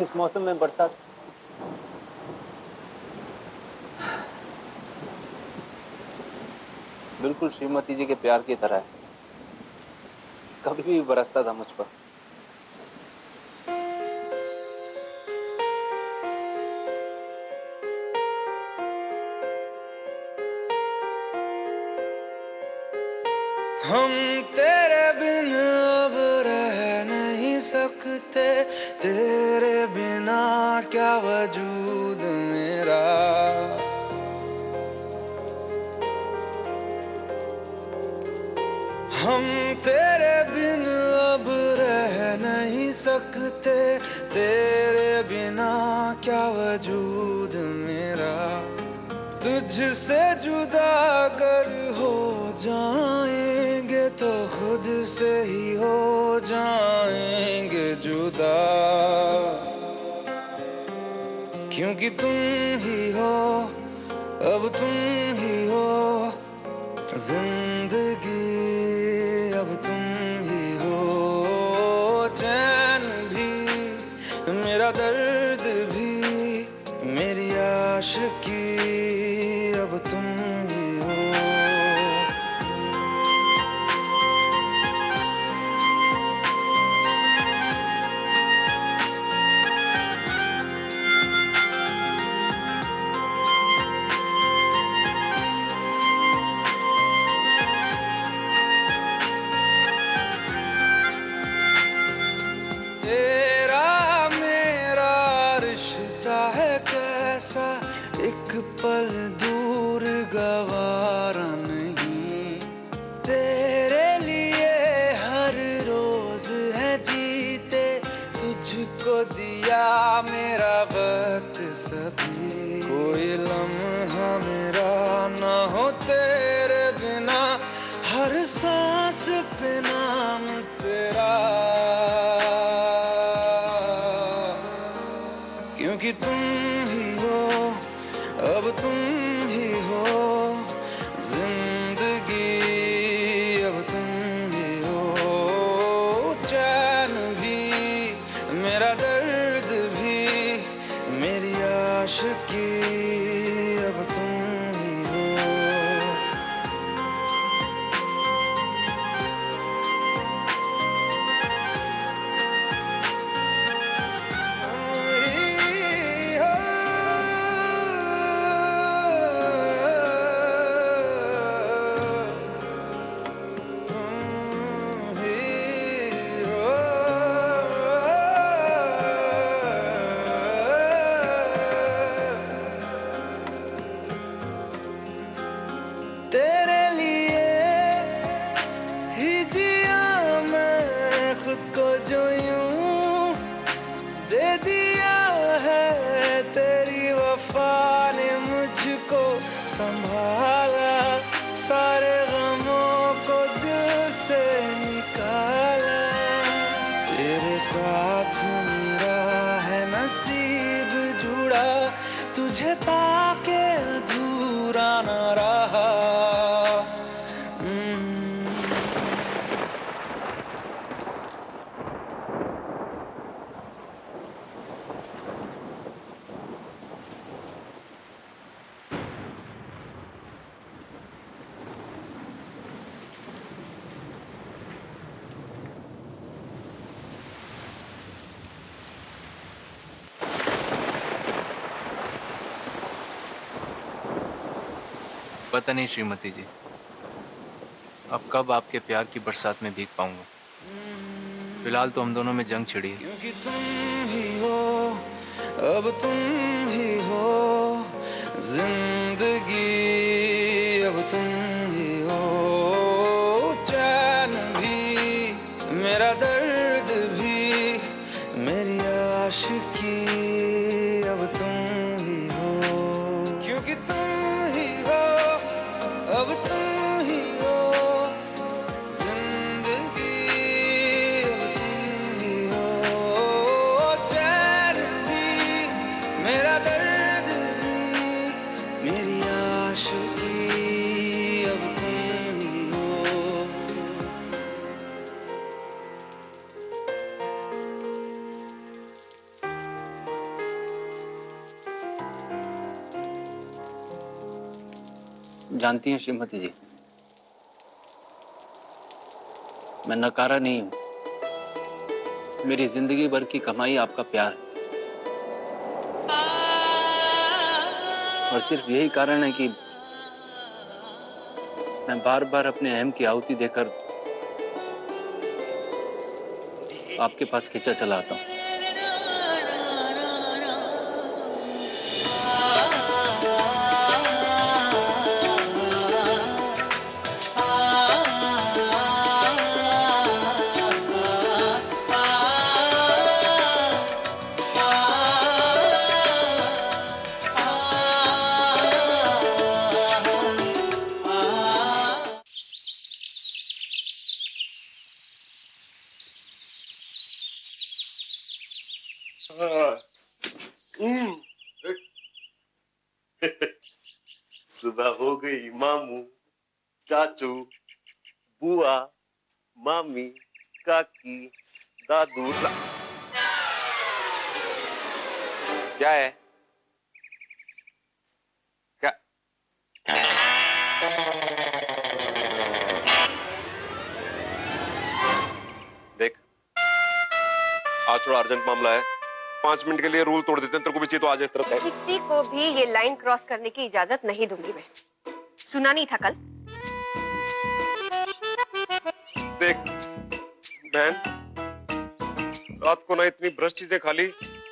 इस मौसम में बरसात। बिल्कुल श्रीमती जी के प्यार की तरह है, कभी भी बरसता था मुझ पर। हम तेरे बिन अब रह नहीं सकते, तेरे बिना क्या वजूद मेरा। हम तेरे बिन अब रह नहीं सकते, तेरे बिना क्या वजूद मेरा। तुझसे जुदा अगर हो जाएंगे तो खुद से ही हो जाएंगे जुदा, क्योंकि तुम ही हो, अब तुम ही हो जिंदगी, अब तुम ही हो। चैन भी, मेरा दर्द भी, मेरी आशिकी, अब तुम ही हो। तेरा मेरा रिश्ता है कैसा, एक पल दूर गवारा नहीं। तेरे लिए हर रोज है जीते, तुझको दिया मेरा वक्त सभी। कोई लम्हा मेरा ना हो तेरे बिना, हर सांस पे नाम तेरा, क्योंकि तुम ही हो, अब तुम ही हो जिंदगी, अब तुम ही हो। चैन भी, मेरा दर्द भी, मेरी आशिकी, अब तुम ही हो। तेरे लिए ही जिया मैं खुद को, जो यूं दे दिया है तेरी वफा ने मुझको संभाला। सारे गमों को दिल से निकाला, तेरे साथ मेरा है नसीब जुड़ा, तुझे पाके अधूरा न रहा। पता नहीं श्रीमती जी, अब कब आपके प्यार की बरसात में भीग पाऊंगा। फिलहाल तो हम दोनों में जंग छिड़ी है। क्योंकि तुम ही हो, अब तुम ही हो जिंदगी, अब तुम ही हो। चैन भी, मेरा दर्द भी, मेरी आशिकी, अब तुम ही हो। क्योंकि तुम ही हो, अब तुम ही हो जिंदगी, अब तुम ही हो। चैन भी, मेरा दर्द भी, मेरी आशिकी। जानती हैं श्रीमती जी, मैं नकारा नहीं हूं। मेरी जिंदगी भर की कमाई आपका प्यार है, और सिर्फ यही कारण है कि मैं बार बार अपने अहम की आहुति देकर आपके पास खींचा चला आता हूं। सुबह हो गई मामू, चाचू, बुआ, मामी, काकी, दादू। क्या है? क्या? देख, आज थोड़ा अर्जेंट मामला है, 5 मिनट के लिए रूल तोड़ देते हैं, तेरे को भी चाहिए तो आज इस तरफ। किसी को भी ये लाइन क्रॉस करने की इजाजत नहीं दूंगी मैं। सुना नहीं था कल? देख बहन, रात को ना इतनी भ्रष्ट चीजें खा ली,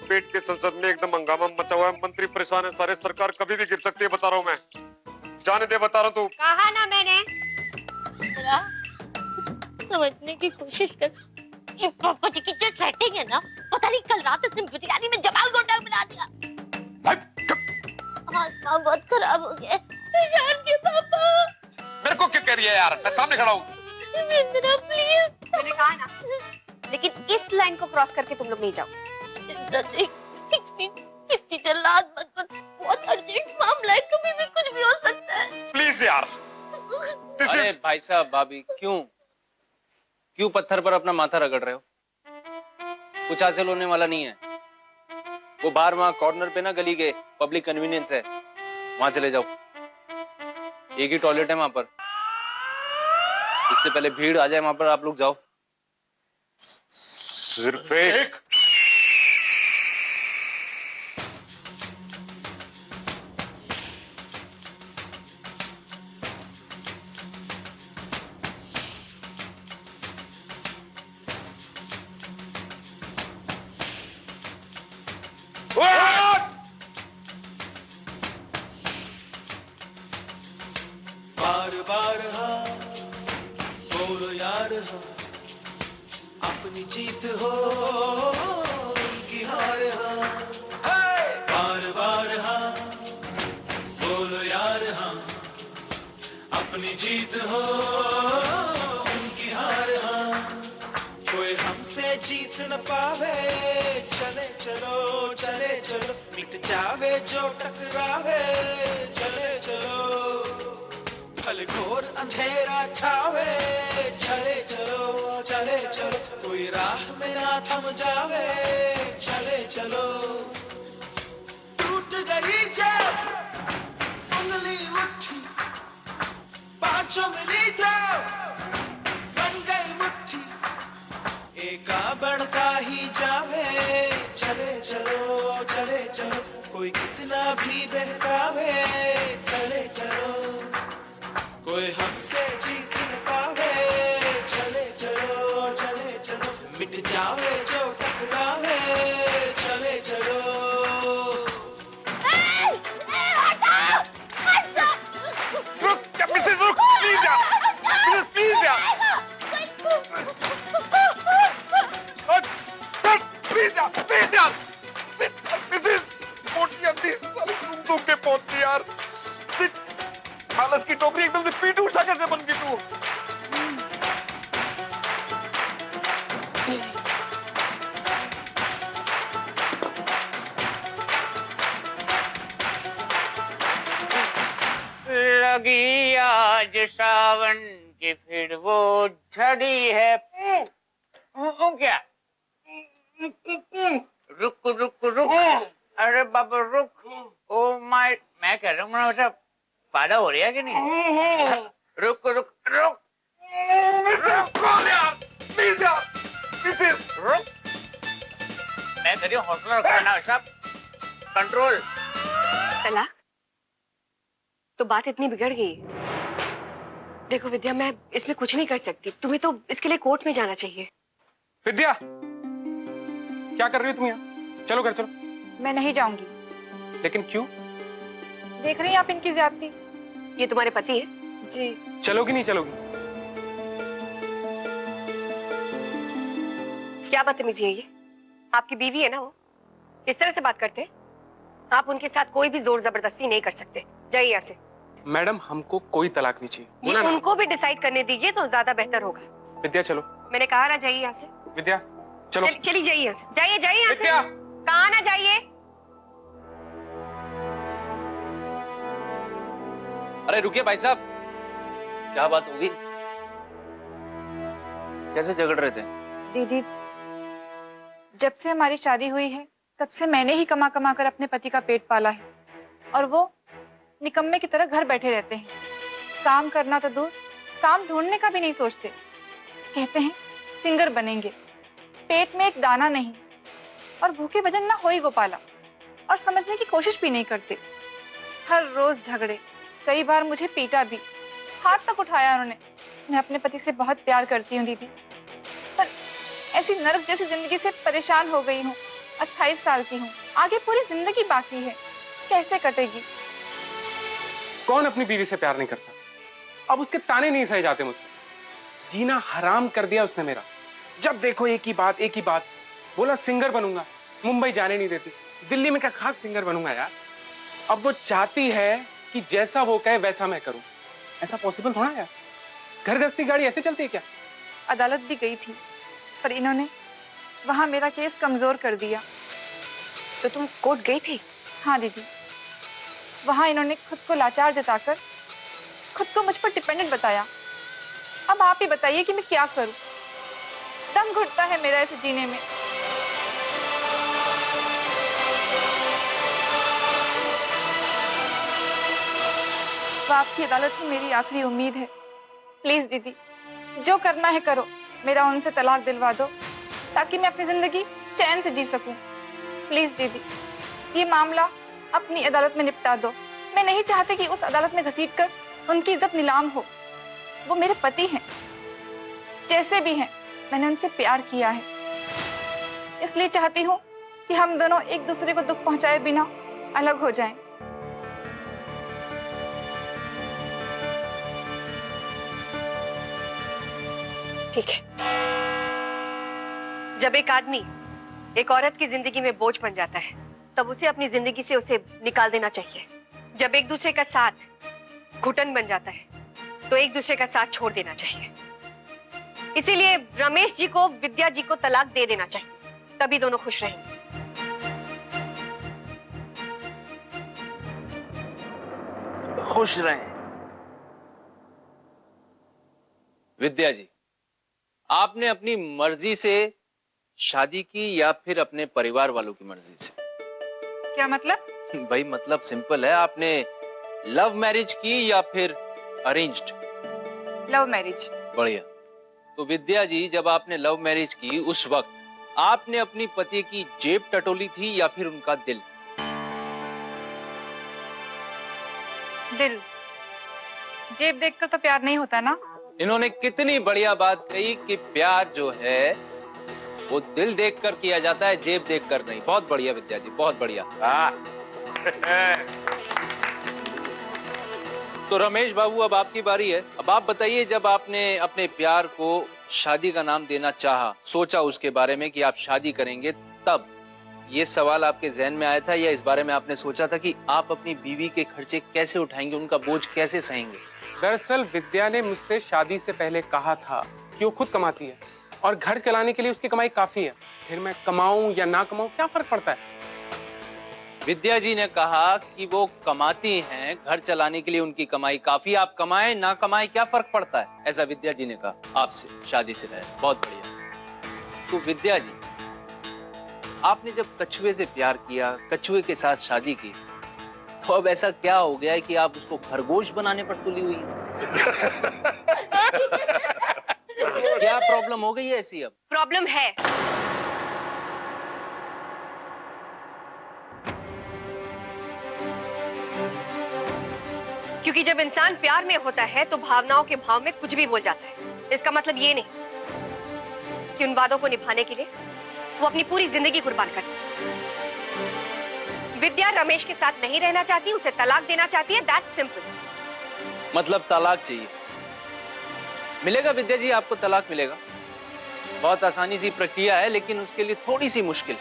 पेट के संसद में एकदम हंगामा मचा हुआ है, मंत्री परेशान है सारे, सरकार कभी भी गिर सकती है, बता रहा हूँ मैं। जाने दे, बता रहा हूँ। तू कहा ना मैंने। समझने की कोशिश कर। ये पापा जी की जो सेटिंग है ना, पता नहीं कल रात उसने बिरयानी में जमाल गोटा बना दिया। हाँ, बहुत खराब हो गया। जान के पापा। मेरे को क्यों कह रही है यार, मैं सामने खड़ा हूँ। इंदिरा प्लीज। मैंने कहा ना, लेकिन इस लाइन को क्रॉस करके तुम लोग नहीं जाओ। कितनी जल्लाद मत बन, बहुत अर्जेंट मामला है, कभी भी कुछ भी हो सकता है। प्लीज यार। अरे भाई साहब, भाभी, क्यों पत्थर पर अपना माथा रगड़ रहे हो? कुछ हासिल होने वाला नहीं है। वो बाहर वहां कॉर्नर पे ना, गली के पब्लिक कन्वीनियंस है, वहां चले जाओ। एक ही टॉयलेट है वहां पर, इससे पहले भीड़ आ जाए वहां पर आप लोग जाओ। सिर्फ एक। बार बार हाँ बोलो यार, हाँ अपनी जीत हो उनकी हार, हाँ बार बार हाँ बोलो यार, हाँ अपनी जीत हो उनकी हार, हाँ कोई हमसे जीत न पावे, चले चलो चले चलो, मिट जावे जो टकरावे, चले चलो भल घोर अंधेरा छावे, चले चलो चले चलो, कोई राह में ना थम जावे, चले चलो। टूट गई जब उंगली उठी, पांचों मिली तो बन गई मुट्ठी, एका बढ़ता ही जावे, चले चलो चले चलो, कोई कितना भी बहकावे, चले चलो कोई हमसे जीत न पावे, चले चलो चले चलो, मिट जावे जो टकरावे, चले चलो। रुक मिसेस, रुक प्लीज यार, मिसेस प्लीज यार, प्लीज यार, मिसेस मोटी अंधी तुम के पहुंच गई यार। आलस की टोकरी एकदम से पीठ उठा कैसे बन गई तू? लगी आज सावन की फिर वो झड़ी है। क्या? रुक रुक रुक, अरे बाबा रुक। ओ माय, मैं कह रहा हूँ ना, मतलब पैदा हो रही है कि नहीं? रुक रुक रुक रुक, मैं कह रही हूँ हौसला रखना सब, कंट्रोल। तलाक? तो बात इतनी बिगड़ गई। देखो विद्या, मैं इसमें कुछ नहीं कर सकती, तुम्हें तो इसके लिए कोर्ट में जाना चाहिए। विद्या, क्या कर रही हो तुम यहाँ? चलो घर चलो। मैं नहीं जाऊंगी। लेकिन क्यों? देख रही हैं आप इनकी ज्यादती। ये तुम्हारे पति है? जी। चलोगी नहीं चलोगी? क्या बदतमीजी है ये? आपकी बीवी है ना वो, किस तरह से बात करते हैं? आप उनके साथ कोई भी जोर जबरदस्ती नहीं कर सकते। जाइए यहाँ से। मैडम, हमको कोई तलाक नहीं चाहिए। ये बोला ना। उनको भी डिसाइड करने दीजिए तो ज्यादा बेहतर होगा। विद्या चलो। मैंने कहा ना, जाइए यहाँ से। विद्या चलो। चली जाइए यहाँ से। जाइए जाइए यहाँ विद्या। से। कहा ना जाइए। अरे रुकिए भाई साहब, क्या बात होगी? कैसे झगड़ रहे थे? दीदी, जब से हमारी शादी हुई है तब से मैंने ही कमा कमा कर अपने पति का पेट पाला है, और वो निकम्मे की तरह घर बैठे रहते हैं। काम करना तो दूर, काम ढूंढने का भी नहीं सोचते। कहते हैं सिंगर बनेंगे, पेट में एक दाना नहीं, और भूखे भजन ना हो ही गोपाला, और समझने की कोशिश भी नहीं करते। हर रोज झगड़े, कई बार मुझे पीटा भी, हाथ तक उठाया उन्होंने। मैं अपने पति से बहुत प्यार करती हूँ दीदी, पर ऐसी नरक जैसी जिंदगी से परेशान हो गई हूँ। 28 साल की हूँ, आगे पूरी जिंदगी बाकी है, कैसे कटेगी? कौन अपनी बीवी से प्यार नहीं करता? अब उसके ताने नहीं सहे जाते मुझसे। जीना हराम कर दिया उसने मेरा। जब देखो एक ही बात एक ही बात। बोला सिंगर बनूंगा, मुंबई जाने नहीं देती। दिल्ली में क्या खाक सिंगर बनूंगा यार। अब वो चाहती है कि जैसा वो कहे वैसा मैं करूं। ऐसा पॉसिबल थोड़ा यार। घर गृहस्थी गाड़ी ऐसे चलती है क्या? अदालत भी गई थी, पर इन्होंने वहां मेरा केस कमजोर कर दिया। तो तुम कोर्ट गई थी? हाँ दीदी, वहां इन्होंने खुद को लाचार जताकर खुद को मुझ पर डिपेंडेंट बताया। अब आप ही बताइए कि मैं क्या करूं? दम घुटता है मेरा ऐसे जीने में। तो आपकी अदालत ही मेरी आखिरी उम्मीद है। प्लीज दीदी, जो करना है करो, मेरा उनसे तलाक दिलवा दो, ताकि मैं अपनी जिंदगी चैन से जी सकूं। प्लीज दीदी, ये मामला अपनी अदालत में निपटा दो। मैं नहीं चाहती कि उस अदालत में घसीटकर उनकी इज्जत नीलाम हो। वो मेरे पति हैं, जैसे भी हैं, मैंने उनसे प्यार किया है। इसलिए चाहती हूँ कि हम दोनों एक दूसरे को दुख पहुंचाए बिना अलग हो जाएं। ठीक है। जब एक आदमी एक औरत की जिंदगी में बोझ बन जाता है, तब उसे अपनी जिंदगी से उसे निकाल देना चाहिए। जब एक दूसरे का साथ घुटन बन जाता है, तो एक दूसरे का साथ छोड़ देना चाहिए। इसीलिए रमेश जी को विद्या जी को तलाक दे देना चाहिए, तभी दोनों खुश रहेंगे। खुश रहें। विद्या जी, आपने अपनी मर्जी से शादी की या फिर अपने परिवार वालों की मर्जी से? क्या मतलब? भाई मतलब सिंपल है, आपने लव मैरिज की या फिर अरेंज्ड? Love marriage. बढ़िया। तो विद्या जी, जब आपने लव मैरिज की उस वक्त आपने अपनी पति की जेब टटोली थी या फिर उनका दिल? दिल। जेब देखकर तो प्यार नहीं होता ना। इन्होंने कितनी बढ़िया बात कही कि प्यार जो है वो दिल देखकर किया जाता है, जेब देखकर नहीं। बहुत बढ़िया विद्या जी, बहुत बढ़िया। तो रमेश बाबू, अब आपकी बारी है। अब आप बताइए, जब आपने अपने प्यार को शादी का नाम देना चाहा, सोचा उसके बारे में कि आप शादी करेंगे, तब ये सवाल आपके जहन में आया था या इस बारे में आपने सोचा था कि आप अपनी बीवी के खर्चे कैसे उठाएंगे, उनका बोझ कैसे सहेंगे? दरअसल विद्या ने मुझसे शादी से पहले कहा था कि वो खुद कमाती है और घर चलाने के लिए उसकी कमाई काफी है। फिर मैं कमाऊं या ना कमाऊं, क्या फर्क पड़ता है? विद्या जी ने कहा कि वो कमाती हैं, घर चलाने के लिए उनकी कमाई काफी, आप कमाएं ना कमाएं क्या फर्क पड़ता है, ऐसा विद्या जी ने कहा आपसे शादी से पहले। बहुत बढ़िया। तो विद्या जी, आपने जब कछुए से प्यार किया, कछुए के साथ शादी की, तो अब ऐसा क्या हो गया है कि आप उसको खरगोश बनाने पर तुली हुई हैं? क्या प्रॉब्लम हो गई है ऐसी अब? प्रॉब्लम है। क्योंकि जब इंसान प्यार में होता है तो भावनाओं के भाव में कुछ भी बोल जाता है। इसका मतलब ये नहीं कि उन वादों को निभाने के लिए वो अपनी पूरी जिंदगी कुर्बान करती है। विद्या रमेश के साथ नहीं रहना चाहती, उसे तलाक देना चाहती है। That's simple. मतलब तलाक चाहिए। मिलेगा विद्या जी, आपको तलाक मिलेगा। बहुत आसानी सी प्रक्रिया है, लेकिन उसके लिए थोड़ी सी मुश्किल।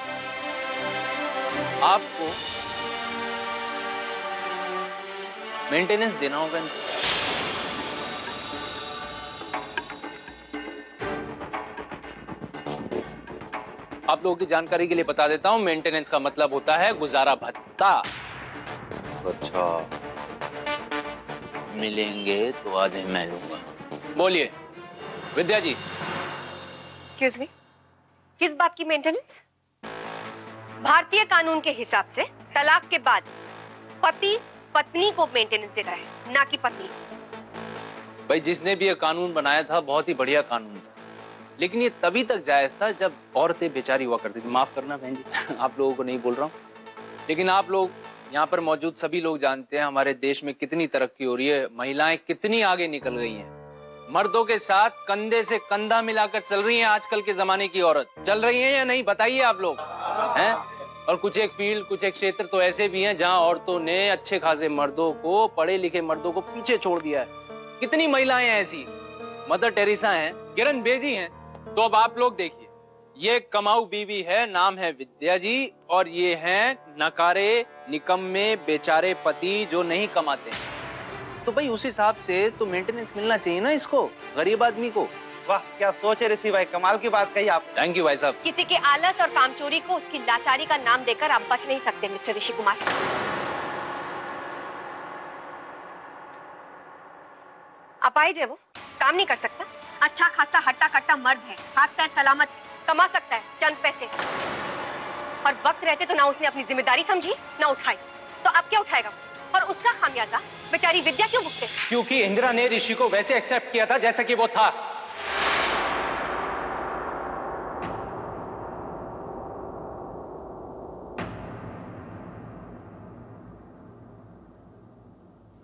आपको मेंटेनेंस देना होगा इनको। आप लोगों की जानकारी के लिए बता देता हूं, मेंटेनेंस का मतलब होता है गुजारा भत्ता। अच्छा, मिलेंगे तो आधे मैं लूंगा। बोलिए विद्या जी। एक्सक्यूज मी, किस बात की मेंटेनेंस? भारतीय कानून के हिसाब से तलाक के बाद पति पत्नी को मेंटेनेंस देता है, ना कि पत्नी। भाई जिसने भी ये कानून बनाया था बहुत ही बढ़िया कानून था, लेकिन ये तभी तक जायज था जब औरतें बेचारी हुआ करती थी। माफ करना बहन जी, आप लोगों को नहीं बोल रहा हूं, लेकिन आप लोग यहाँ पर मौजूद सभी लोग जानते हैं हमारे देश में कितनी तरक्की हो रही है, महिलाएं कितनी आगे निकल गई हैं। मर्दों के साथ कंधे से कंधा मिलाकर चल रही हैं आजकल के जमाने की औरत। चल रही हैं या नहीं, बताइए आप लोग हैं। और कुछ एक फील्ड, कुछ एक क्षेत्र तो ऐसे भी हैं जहां औरतों ने अच्छे खासे मर्दों को, पढ़े लिखे मर्दों को पीछे छोड़ दिया है। कितनी महिलाएं हैं ऐसी, मदर टेरेसा हैं, किरण बेदी हैं। तो अब आप लोग देखिए, ये कमाऊ बीवी है, नाम है विद्या जी, और ये हैं नकारे, निकम्मे, बेचारे पति जो नहीं कमाते हैं। तो भाई उस हिसाब से तो मेंटेनेंस मिलना चाहिए ना इसको, गरीब आदमी को। वाह, क्या सोच है ऋषि भाई, कमाल की बात कही आप। थैंक यू भाई साहब। किसी के आलस और कामचोरी को उसकी लाचारी का नाम देकर आप बच नहीं सकते मिस्टर ऋषि कुमार। अपाहिज है वो, काम नहीं कर सकता। अच्छा खासा हट्टा कट्टा मर्द है, हाथ पैर सलामत है, कमा सकता है चंद पैसे, और वक्त रहते तो ना उसने अपनी जिम्मेदारी समझी ना उठाई। तो अब क्या उठाएगा? और उसका खामियाजा बेचारी विद्या क्यों भुगते? क्योंकि इंदिरा ने ऋषि को वैसे एक्सेप्ट किया था जैसा कि वो था।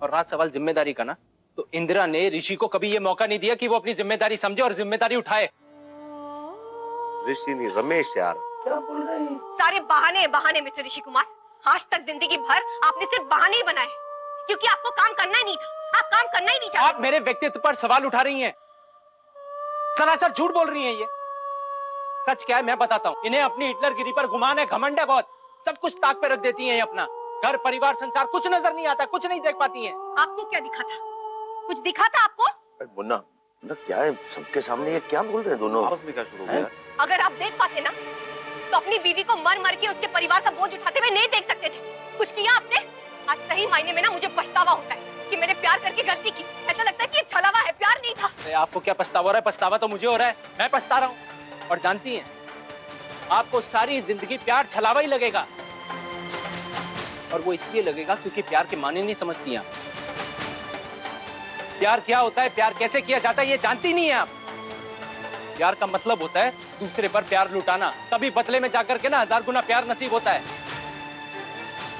और रहा सवाल जिम्मेदारी का ना, तो इंदिरा ने ऋषि को कभी ये मौका नहीं दिया कि वो अपनी जिम्मेदारी समझे और जिम्मेदारी उठाए। ऋषि नहीं, रमेश यार। सारे बहाने बहाने मिस्टर ऋषि कुमार। आज तक जिंदगी भर आपने सिर्फ बहाने ही बनाए, क्योंकि आपको काम करना ही नहीं था। आप काम करना ही नहीं चाहते। आप मेरे व्यक्तित्व पर सवाल उठा रही हैं, सरासर झूठ बोल रही हैं। ये सच क्या है मैं बताता हूँ। इन्हें अपनी हिटलरगिरी पर गुमान है, घमंड है बहुत। सब कुछ ताक पे रख देती हैं ये अपना। घर परिवार संसार कुछ नजर नहीं आता, कुछ नहीं देख पाती हैं। आपको क्या दिखा था? कुछ दिखा था आपको? मुन्ना, क्या है सबके सामने ये क्या बोल रहे हैं दोनों? आपस में क्या शुरू हो गया? अगर आप देख पाते ना, तो अपनी बीवी को मर मर के उसके परिवार का बोझ उठाते हुए नहीं देख सकते थे। कुछ किया आपने। आज सही मायने में ना मुझे पछतावा होता है कि मैंने प्यार करके गलती की। ऐसा लगता है कि ये छलावा है, प्यार नहीं था। आपको क्या पछतावा हो रहा है? पछतावा तो मुझे हो रहा है, मैं पछता रहा हूँ। और जानती हैं, आपको सारी जिंदगी प्यार छलावा ही लगेगा, और वो इसलिए लगेगा क्योंकि प्यार के माने नहीं समझती हैं आप। प्यार क्या होता है, प्यार कैसे किया जाता है, ये जानती नहीं है आप। प्यार का मतलब होता है दूसरे पर प्यार लुटाना, तभी बदले में जाकर के ना 1000 गुना प्यार नसीब होता है।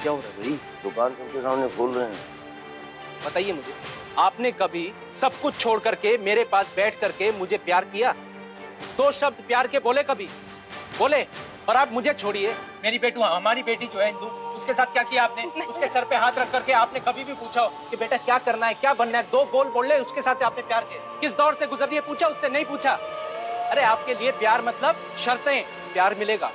क्या हो रहा है भाई? दुकान सबके सामने खोल रहे हैं। बताइए मुझे, आपने कभी सब कुछ छोड़ करके मेरे पास बैठ करके मुझे प्यार किया? 2 शब्द प्यार के बोले कभी? बोले? और आप मुझे छोड़िए, मेरी बेटी, हमारी बेटी जो है इंदु, उसके साथ क्या किया आपने? उसके सर पे हाथ रख करके आपने कभी भी पूछा हो कि बेटा क्या करना है, क्या बनना है? 2 बोल बोल ले, उसके साथ आपने प्यार किया? किस दौर से गुजर रही है पूछा? उससे नहीं पूछा। अरे आपके लिए प्यार मतलब शर्तें। प्यार मिलेगा,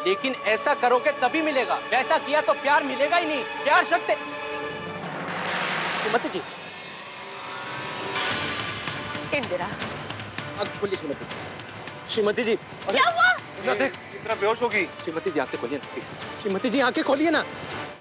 लेकिन ऐसा करोगे तभी मिलेगा, वैसा किया तो प्यार मिलेगा ही नहीं। प्यार शर्तें। श्रीमती जी, इंदिरा, आंख खोलिए श्रीमती। श्रीमती जी, क्या हुआ? देख, इतना बेहोश होगी। श्रीमती जी आंखें खोलिए ना प्लीज। श्रीमती जी आंखें खोलिए ना।